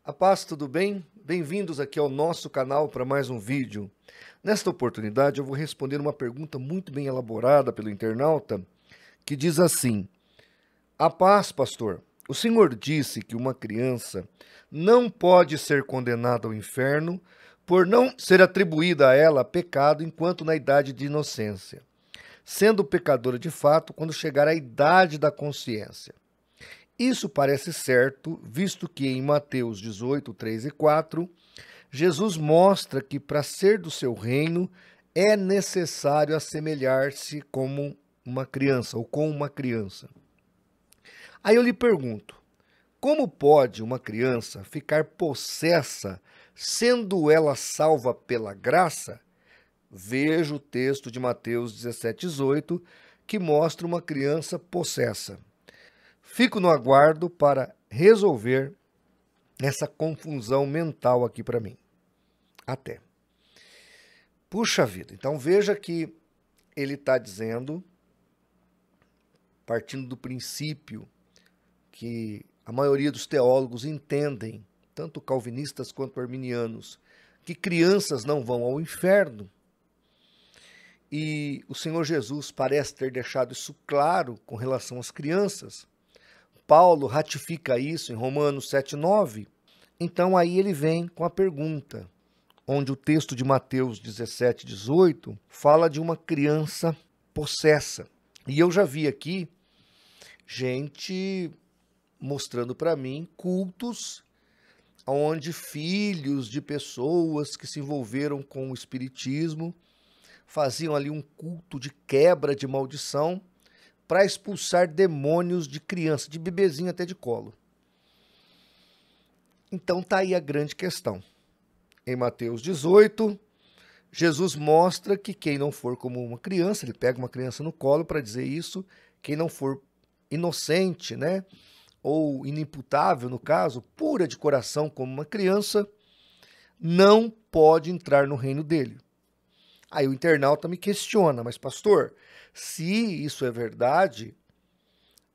A paz, tudo bem? Bem-vindos aqui ao nosso canal para mais um vídeo. Nesta oportunidade eu vou responder uma pergunta muito bem elaborada pelo internauta, que diz assim: A paz, pastor, o senhor disse que uma criança não pode ser condenada ao inferno por não ser atribuída a ela pecado enquanto na idade de inocência, sendo pecadora de fato quando chegar à idade da consciência. Isso parece certo, visto que em Mateus 18, 3 e 4, Jesus mostra que para ser do seu reino é necessário assemelhar-se como uma criança ou com uma criança. Aí eu lhe pergunto, como pode uma criança ficar possessa sendo ela salva pela graça? Veja o texto de Mateus 17, 18, que mostra uma criança possessa. Fico no aguardo para resolver essa confusão mental aqui para mim. Até. Puxa vida, então veja que ele está dizendo, partindo do princípio que a maioria dos teólogos entendem, tanto calvinistas quanto arminianos, que crianças não vão ao inferno. E o Senhor Jesus parece ter deixado isso claro com relação às crianças. Paulo ratifica isso em Romanos 7,9. Então aí ele vem com a pergunta, onde o texto de Mateus 17, 18 fala de uma criança possessa. E eu já vi aqui gente mostrando para mim cultos onde filhos de pessoas que se envolveram com o espiritismo faziam ali um culto de quebra de maldição para expulsar demônios de criança, de bebezinho até de colo. Então tá aí a grande questão. Em Mateus 18, Jesus mostra que quem não for como uma criança, ele pega uma criança no colo para dizer isso, quem não for inocente, né, ou inimputável no caso, pura de coração como uma criança, não pode entrar no reino dele. Aí o internauta me questiona, mas pastor, se isso é verdade,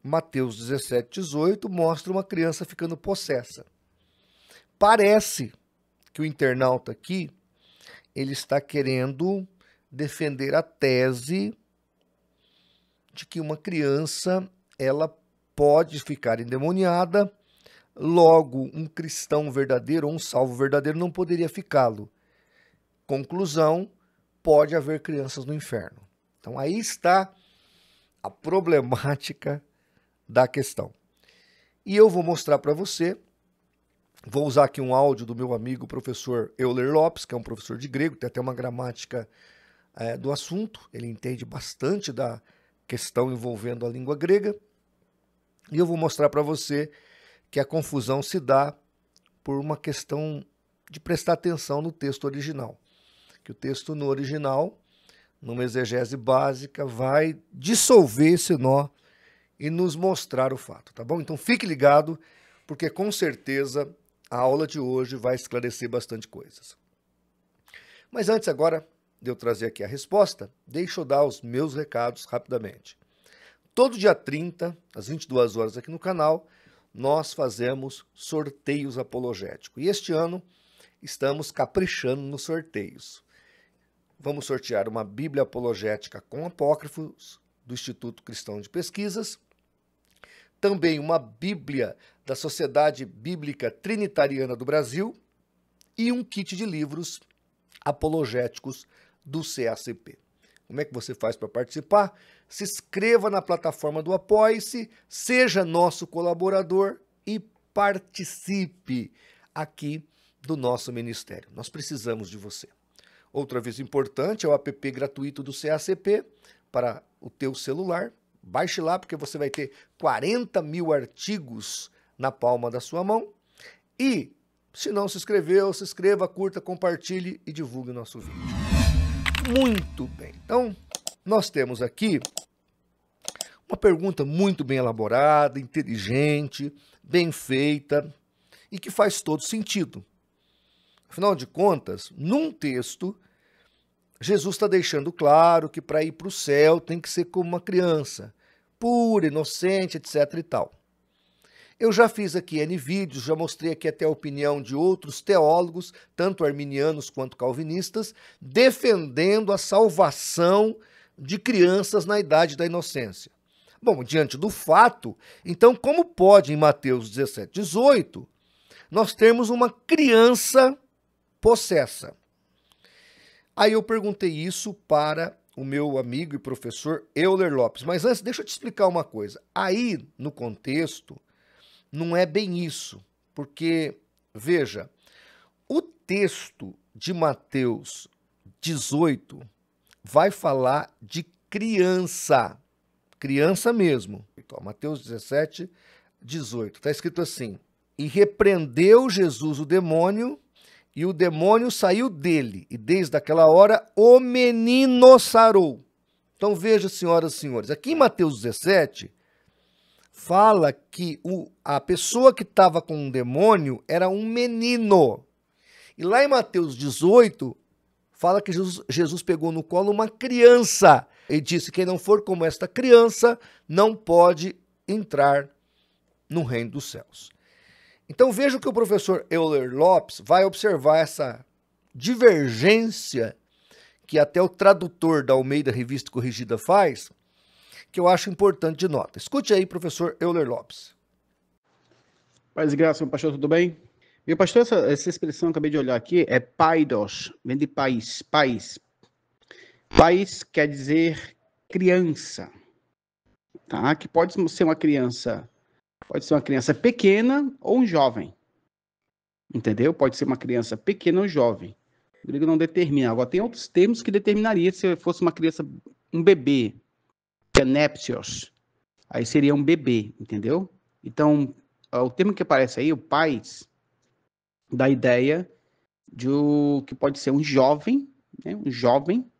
Mateus 17, 18 mostra uma criança ficando possessa. Parece que o internauta aqui, ele está querendo defender a tese de que uma criança, ela pode ficar endemoniada, logo um cristão verdadeiro ou um salvo verdadeiro não poderia ficá-lo. Conclusão, pode haver crianças no inferno. Então aí está a problemática da questão. E eu vou mostrar para você, vou usar aqui um áudio do meu amigo professor Euler Lopes, que é um professor de grego, tem até uma gramática do assunto, ele entende bastante da questão envolvendo a língua grega, e eu vou mostrar para você que a confusão se dá por uma questão de prestar atenção no texto original. Que o texto no original, numa exegese básica, vai dissolver esse nó e nos mostrar o fato, tá bom? Então fique ligado, porque com certeza a aula de hoje vai esclarecer bastante coisas. Mas antes agora de eu trazer aqui a resposta, deixa eu dar os meus recados rapidamente. Todo dia 30, às 22 horas aqui no canal, nós fazemos sorteios apologéticos. E este ano estamos caprichando nos sorteios. Vamos sortear uma Bíblia apologética com apócrifos do Instituto Cristão de Pesquisas, também uma Bíblia da Sociedade Bíblica Trinitariana do Brasil e um kit de livros apologéticos do CACP. Como é que você faz para participar? Se inscreva na plataforma do Apoie-se, seja nosso colaborador e participe aqui do nosso ministério. Nós precisamos de você. Outro aviso importante é o app gratuito do CACP para o teu celular. Baixe lá porque você vai ter 40 mil artigos na palma da sua mão. E, se não se inscreveu, se inscreva, curta, compartilhe e divulgue o nosso vídeo. Muito bem. Então, nós temos aqui uma pergunta muito bem elaborada, inteligente, bem feita e que faz todo sentido. Afinal de contas, num texto Jesus está deixando claro que para ir para o céu tem que ser como uma criança, pura, inocente, etc. e tal. Eu já fiz aqui N vídeos, já mostrei aqui até a opinião de outros teólogos, tanto arminianos quanto calvinistas, defendendo a salvação de crianças na idade da inocência. Bom, diante do fato, então como pode em Mateus 17, 18, nós termos uma criança possessa? Aí eu perguntei isso para o meu amigo e professor Euler Lopes. Mas antes, deixa eu te explicar uma coisa. Aí, no contexto, não é bem isso. Porque, veja, o texto de Mateus 18 vai falar de criança. Criança mesmo. Então, Mateus 17, 18. Está escrito assim: e repreendeu Jesus o demônio, e o demônio saiu dele, e desde aquela hora o menino sarou. Então veja, senhoras e senhores, aqui em Mateus 17, fala que a pessoa que estava com um demônio era um menino. E lá em Mateus 18, fala que Jesus pegou no colo uma criança. E disse: quem não for como esta criança, não pode entrar no reino dos céus. Então veja que o professor Euler Lopes vai observar essa divergência que até o tradutor da Almeida Revista Corrigida faz, que eu acho importante de nota. Escute aí, professor Euler Lopes. Paz e graça, meu pastor, tudo bem? Meu pastor, essa expressão que eu acabei de olhar aqui é paidos, vem de país, país. País quer dizer criança, tá? Que pode ser uma criança pequena ou um jovem, entendeu? Pode ser uma criança pequena ou jovem. O grego não determina. Agora, tem outros termos que determinaria se fosse uma criança, um bebê, anepsios, aí seria um bebê, entendeu? Então, o termo que aparece aí, o pais, dá a ideia de que pode ser um jovem, né? Um jovem,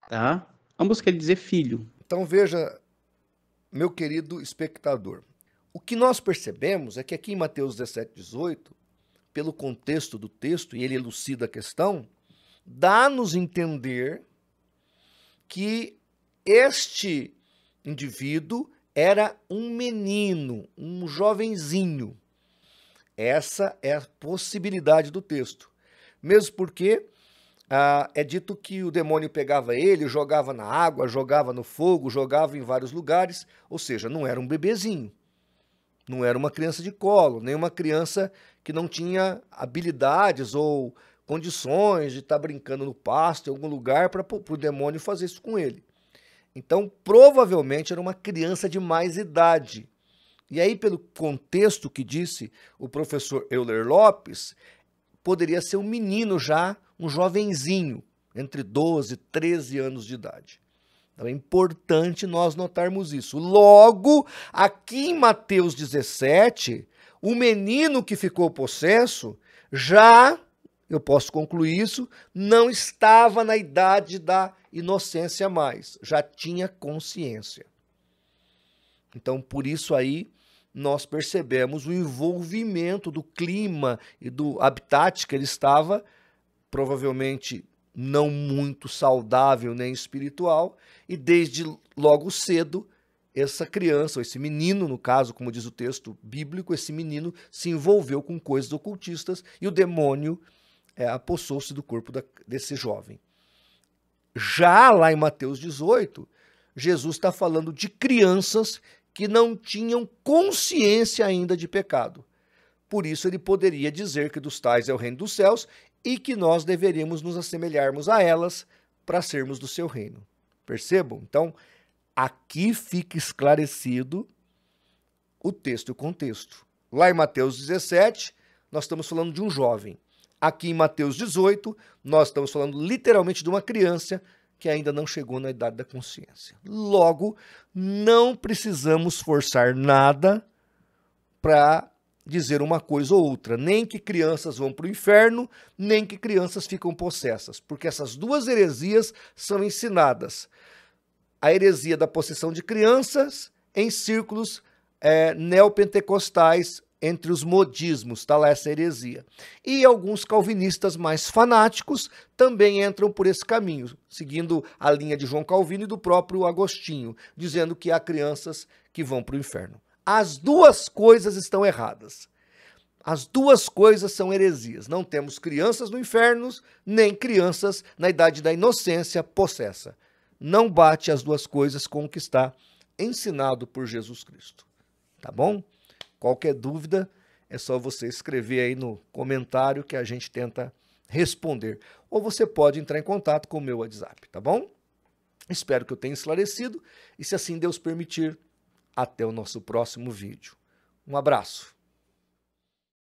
tá? Ambos querem dizer filho. Então veja, meu querido espectador, o que nós percebemos é que aqui em Mateus 17, 18, pelo contexto do texto, e ele elucida a questão, dá-nos entender que este indivíduo era um menino, um jovenzinho. Essa é a possibilidade do texto. Mesmo porque é dito que o demônio pegava ele, jogava na água, jogava no fogo, jogava em vários lugares, ou seja, não era um bebezinho. Não era uma criança de colo, nem uma criança que não tinha habilidades ou condições de estar brincando no pasto, em algum lugar, para o demônio fazer isso com ele. Então, provavelmente, era uma criança de mais idade. E aí, pelo contexto que disse o professor Euler Lopes, poderia ser um menino já, um jovenzinho, entre 12 e 13 anos de idade. Então é importante nós notarmos isso. Logo, aqui em Mateus 17, o menino que ficou possesso já, eu posso concluir isso, não estava na idade da inocência mais, já tinha consciência. Então, por isso aí, nós percebemos o envolvimento do clima e do habitat que ele estava, provavelmente não muito saudável nem espiritual, e desde logo cedo, essa criança, ou esse menino, no caso, como diz o texto bíblico, esse menino se envolveu com coisas ocultistas e o demônio apossou-se do corpo desse jovem. Já lá em Mateus 18, Jesus está falando de crianças que não tinham consciência ainda de pecado. Por isso ele poderia dizer que dos tais é o reino dos céus e que nós deveríamos nos assemelharmos a elas para sermos do seu reino. Percebam? Então, aqui fica esclarecido o texto e o contexto. Lá em Mateus 17, nós estamos falando de um jovem. Aqui em Mateus 18, nós estamos falando literalmente de uma criança que ainda não chegou na idade da consciência. Logo, não precisamos forçar nada para dizer uma coisa ou outra, nem que crianças vão para o inferno, nem que crianças ficam possessas, porque essas duas heresias são ensinadas. A heresia da possessão de crianças em círculos neopentecostais entre os modismos, está lá essa heresia. E alguns calvinistas mais fanáticos também entram por esse caminho, seguindo a linha de João Calvino e do próprio Agostinho, dizendo que há crianças que vão para o inferno. As duas coisas estão erradas. As duas coisas são heresias. Não temos crianças no inferno, nem crianças na idade da inocência possessa. Não bate as duas coisas com o que está ensinado por Jesus Cristo. Tá bom? Qualquer dúvida, é só você escrever aí no comentário que a gente tenta responder. Ou você pode entrar em contato com o meu WhatsApp, tá bom? Espero que eu tenha esclarecido e, se assim Deus permitir, até o nosso próximo vídeo. Um abraço.